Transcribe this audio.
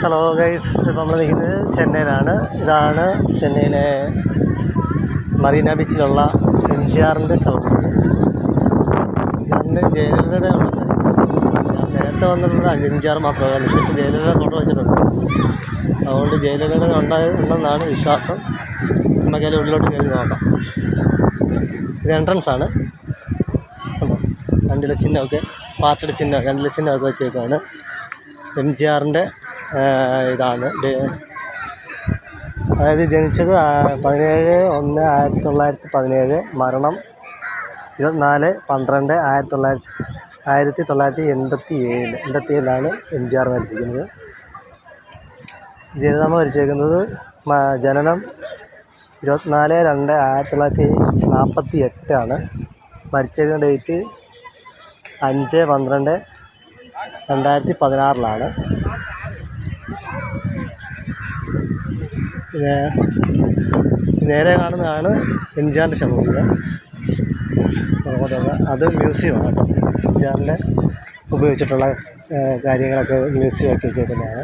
Hello guys, ഇപ്പോൾ നമ്മൾ നിൽക്കുന്നത് ചെന്നൈയിലാണ്. ഇതാണ് ചെന്നൈയിലെ മറീന ബീച്ചിലുള്ള എംജിആറിൻ്റെ ഷോപ്പ്. എംജിആറിൻ്റെ ജയലളിതയുടെ ഉണ്ടെന്ന് ഞാൻ നേരത്തെ വന്നിട്ടുള്ളത് എംജിആർ മാത്രമല്ല, പക്ഷേ ജയലളിത ഫോട്ടോ വെച്ചിട്ടുണ്ട്. അതുകൊണ്ട് ജയലളിത ഉണ്ടെന്നാണ് വിശ്വാസം. നമുക്ക് അതിൻ്റെ ഉള്ളിലോട്ട് കയറി നോക്കാം. ഇത് എൻട്രൻസാണ്. രണ്ടിലെ ചിഹ്നമൊക്കെ പാർട്ടിയുടെ ചിഹ്നം, രണ്ടിലെ ചിഹ്നമൊക്കെ വെച്ചേക്കാണ്. എംജിആറിൻ്റെ ഇതാണ്. അതായത് ജനിച്ചത് 17/1/1917, മരണം 24/12/1987 എംജിആർ മരിച്ചിരിക്കുന്നത്. ജനിതമ്മ മരിച്ചേക്കുന്നത് ജനനം 24/2/1948. മരിച്ചേക്കുന്ന ഡേറ്റ് 5/12/2016. നേരെ കാണുന്നതാണ് എംജിആറിൻ്റെ ശവകുടീരം. അത് മ്യൂസിയമാണ് കേട്ടോ. എംജിആറിൻ്റെ ഉപയോഗിച്ചിട്ടുള്ള കാര്യങ്ങളൊക്കെ മ്യൂസിയം ആക്കി വെച്ചേക്കുന്നതാണ്.